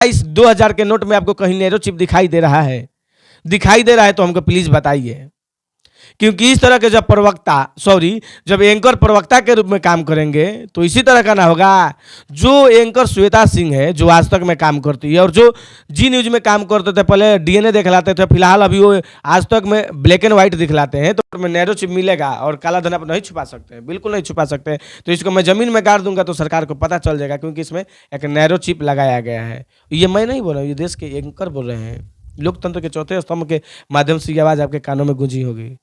इस 2000 के नोट में आपको कहीं नैरो चिप दिखाई दे रहा है? दिखाई दे रहा है तो हमको प्लीज बताइए, क्योंकि इस तरह के जब एंकर प्रवक्ता के रूप में काम करेंगे तो इसी तरह का ना होगा। जो एंकर श्वेता सिंह है, जो आज तक में काम करती है और जो जी न्यूज में काम करते थे, पहले डीएनए दिखलाते थे, फिलहाल अभी वो आज तक में ब्लैक एंड व्हाइट दिखलाते हैं, तो में नैरो चिप मिलेगा और काला धन आप नहीं छुपा सकते, बिल्कुल नहीं छुपा सकते। तो इसको मैं जमीन में गाड़ दूंगा तो सरकार को पता चल जाएगा, क्योंकि इसमें एक नैरो चिप लगाया गया है। ये मैं नहीं बोल रहा हूँ, ये देश के एंकर बोल रहे हैं। लोकतंत्र के चौथे स्तंभ के माध्यम से ये आवाज आपके कानों में गूंजी होगी।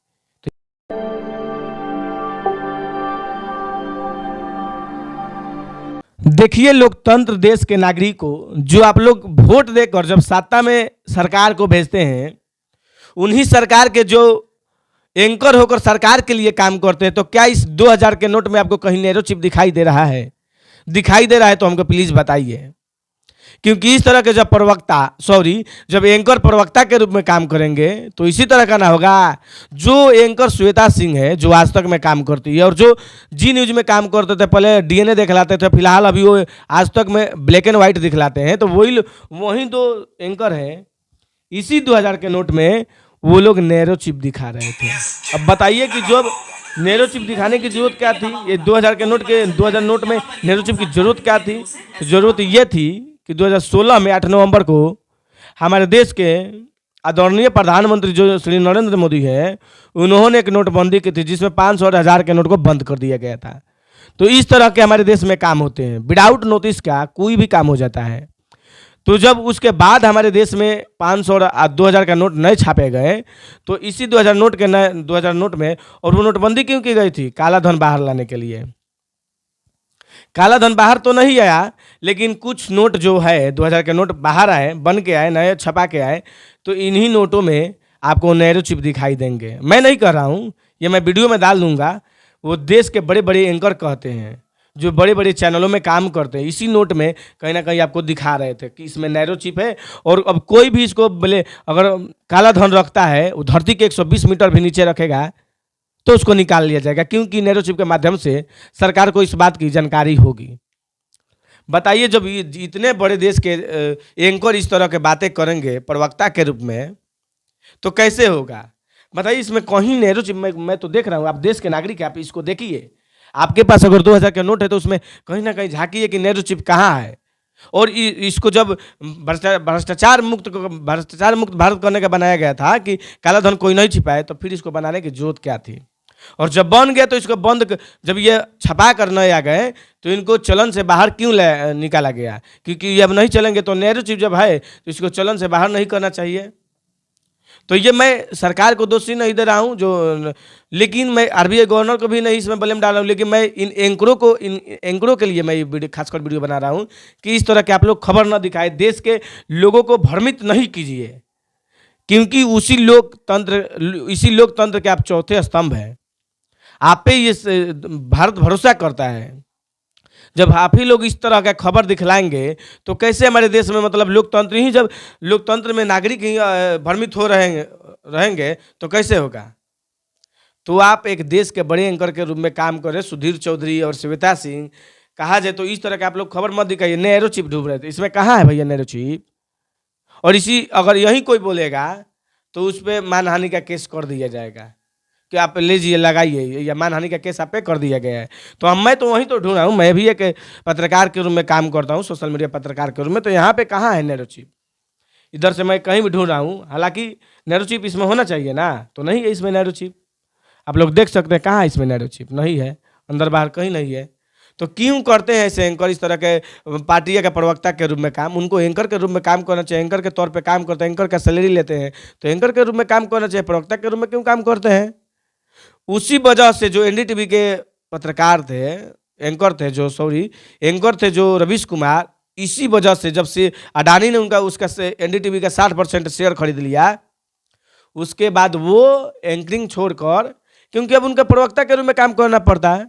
देखिए, लोकतंत्र देश के नागरिक को जो आप लोग वोट देकर जब सत्ता में सरकार को भेजते हैं, उन्हीं सरकार के जो एंकर होकर सरकार के लिए काम करते हैं, तो क्या इस 2000 के नोट में आपको कहीं नैरो चिप दिखाई दे रहा है? दिखाई दे रहा है तो हमको प्लीज बताइए, क्योंकि इस तरह के जब एंकर प्रवक्ता के रूप में काम करेंगे तो इसी तरह का ना होगा। जो एंकर श्वेता सिंह है, जो आज तक में काम करती है और जो जी न्यूज में काम करते थे, पहले डीएनए दिखलाते थे, फिलहाल अभी वो आज तक में ब्लैक एंड व्हाइट दिखलाते हैं, तो वही दो एंकर हैं। इसी 2000 के नोट में वो लोग नैरो चिप दिखा रहे थे। अब बताइए कि जो नैरो चिप दिखाने की जरूरत क्या थी? ये 2000 नोट में नैरो चिप की जरूरत क्या थी? जरूरत ये थी कि 2016 में 8 नवंबर को हमारे देश के आदरणीय प्रधानमंत्री जो श्री नरेंद्र मोदी हैं, उन्होंने एक नोटबंदी की थी जिसमें 500 और 1000 के नोट को बंद कर दिया गया था। तो इस तरह के हमारे देश में काम होते हैं, विदाउट नोटिस का कोई भी काम हो जाता है। तो जब उसके बाद हमारे देश में 500 और 2000 का नोट नए छापे गए, तो इसी 2000 नोट में, और वो नोटबंदी क्यों की गई थी? काला धन बाहर लाने के लिए। काला धन बाहर तो नहीं आया, लेकिन कुछ नोट जो है 2000 के नोट बाहर आए, बन के आए, नए छपा के आए, तो इन्हीं नोटों में आपको नैरो चिप दिखाई देंगे। मैं नहीं कर रहा हूँ, ये मैं वीडियो में डाल दूंगा। वो देश के बड़े बड़े एंकर कहते हैं, जो बड़े बड़े चैनलों में काम करते हैं, इसी नोट में कहीं ना कहीं आपको दिखा रहे थे कि इसमें नैरो चिप है। और अब कोई भी इसको बोले, अगर काला धन रखता है, वो धरती के 120 मीटर भी नीचे रखेगा तो उसको निकाल लिया जाएगा, क्योंकि नैरो चिप के माध्यम से सरकार को इस बात की जानकारी होगी। बताइए, जब इतने बड़े देश के एंकर इस तरह के बातें करेंगे प्रवक्ता के रूप में, तो कैसे होगा? बताइए, इसमें कहीं नैरो चिप मैं तो देख रहा हूँ। आप देश के नागरिक हैं, आप इसको देखिए। आपके पास अगर 2000 का नोट है तो उसमें कहीं ना कहीं झांकिए कि नैरो चिप कहाँ है। और इसको जब भ्रष्टाचार मुक्त भारत करने का बनाया गया था कि काला धन कोई नहीं छिपाए, तो फिर इसको बनाने की जरूरत क्या थी? और जब बन गया तो इसको जब ये छपा कर नहीं आ गए, तो इनको चलन से बाहर क्यों निकाला गया? क्योंकि ये अब नहीं चलेंगे, तो नैरो चिप जब है तो इसको चलन से बाहर नहीं करना चाहिए। तो ये मैं सरकार को दोषी नहीं दे रहा हूँ, लेकिन मैं आरबीआई गवर्नर को भी नहीं इसमें ब्लेम डाल रहा हूँ, लेकिन मैं इन एंकरों के लिए मैं ये खासकर वीडियो बना रहा हूँ कि इस तरह के आप लोग खबर न दिखाए, देश के लोगों को भ्रमित नहीं कीजिए, क्योंकि इसी लोकतंत्र के आप चौथे स्तंभ हैं। आप पे ये भारत भरोसा करता है। जब आप ही लोग इस तरह का खबर दिखलाएंगे तो कैसे हमारे देश में, मतलब जब लोकतंत्र में नागरिक ही भ्रमित हो रहेंगे तो कैसे होगा? तो आप एक देश के बड़े एंकर के रूप में काम कर रहे सुधीर चौधरी और श्वेता सिंह, कहा जाए तो इस तरह के आप लोग खबर मत दिखाइए। नैरो चिप ढूंढ रहे थे, इसमें कहाँ है भैया नैरो चिप? और अगर यही कोई बोलेगा तो उस पर मानहानि का केस कर दिया जाएगा कि आप लीजिए लगाइए, या मानहानि का केस आप पे कर दिया गया है। तो मैं तो वहीं तो ढूंढ रहा हूँ, मैं भी एक पत्रकार के रूप में काम करता हूँ, सोशल मीडिया पत्रकार के रूप में। तो यहाँ पे कहाँ है नैरो चिप? इधर से मैं कहीं भी ढूंढ रहा हूँ, हालांकि नैरो चिप इसमें होना चाहिए ना, तो नहीं है इसमें नैरो चिप। आप लोग देख सकते हैं, कहाँ है इसमें नैरो चिप? नहीं है, अंदर बाहर कहीं नहीं है। तो क्यों करते हैं ऐसे एंकर इस तरह के पार्टी के प्रवक्ता के रूप में काम? उनको एंकर के रूप में काम करना चाहिए, एंकर के तौर पे काम करते हैं, एंकर का सैलरी लेते हैं, तो एंकर के रूप में काम करना चाहिए। प्रवक्ता के रूप में क्यों काम करते हैं? उसी वजह से जो एनडीटीवी के पत्रकार थे, एंकर थे जो रवीश कुमार, इसी वजह से जब से अडानी ने उसका एनडीटीवी का 60% शेयर खरीद लिया, उसके बाद वो एंकरिंग छोड़कर, क्योंकि अब उनका प्रवक्ता के रूप में काम करना पड़ता है।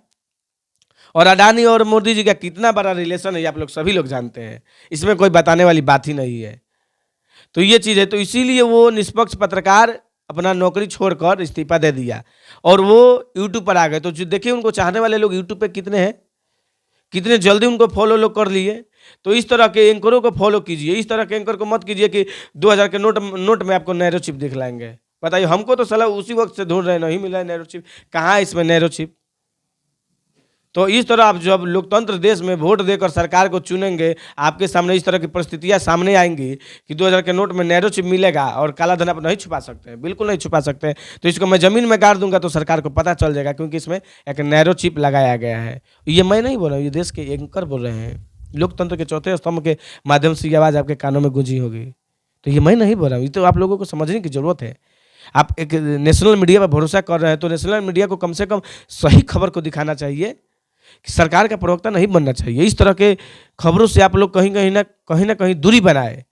और अडानी और मोदी जी का कितना बड़ा रिलेशन है आप लोग सभी लोग जानते हैं, इसमें कोई बताने वाली बात ही नहीं है। तो ये चीज़ है, तो इसीलिए वो निष्पक्ष पत्रकार अपना नौकरी छोड़कर इस्तीफा दे दिया और वो यूट्यूब पर आ गए। तो जो देखिए, उनको चाहने वाले लोग यूट्यूब पे कितने हैं, कितने जल्दी उनको फॉलो लोग कर लिए। तो इस तरह के एंकरों को फॉलो कीजिए, इस तरह के एंकर को मत कीजिए कि 2000 के नोट में आपको नैरो चिप दिखलाएंगे। बताइए, हमको तो साला उसी वक्त से ढूंढ रहे, नहीं मिला है नैरो चिप, कहाँ है इसमें नैरो चिप। तो इस तरह आप जब लोकतंत्र देश में वोट देकर सरकार को चुनेंगे, आपके सामने इस तरह की परिस्थितियां सामने आएंगी कि 2000 के नोट में नैरो चिप मिलेगा और काला धन आप नहीं छुपा सकते हैं, बिल्कुल नहीं छुपा सकते हैं। तो इसको मैं ज़मीन में गाड़ दूंगा तो सरकार को पता चल जाएगा, क्योंकि इसमें एक नैरो चिप लगाया गया है। ये मैं नहीं बोल रहा हूँ, ये देश के एंकर बोल रहे हैं। लोकतंत्र के चौथे स्तंभ के माध्यम से ये आवाज़ आपके कानों में गूंजी होगी। तो ये मैं नहीं बोल रहा हूँ, ये तो आप लोगों को समझने की ज़रूरत है। आप एक नेशनल मीडिया पर भरोसा कर रहे हैं तो नेशनल मीडिया को कम से कम सही खबर को दिखाना चाहिए, कि सरकार का प्रवक्ता नहीं बनना चाहिए। इस तरह के खबरों से आप लोग कहीं ना कहीं दूरी बनाए,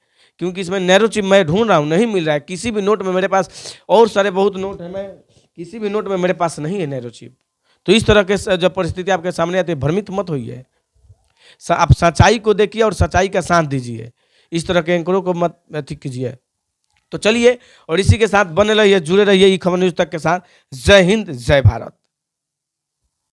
क्योंकि इसमें नैरो चिप मैं ढूंढ रहा हूँ, नहीं मिल रहा है किसी भी नोट में। मेरे पास और सारे बहुत नोट हैं, मैं किसी भी नोट में मेरे पास नहीं है नैरो चिप। तो इस तरह के जब परिस्थिति आपके सामने आती है, भ्रमित मत होइए, आप सच्चाई को देखिए और सच्चाई का साथ दीजिए। इस तरह के एंकरों को मत अति कीजिए। तो चलिए, और इसी के साथ बने रहिए, जुड़े रहिए ई खबर न्यूज़ तक के साथ। जय हिंद, जय भारत।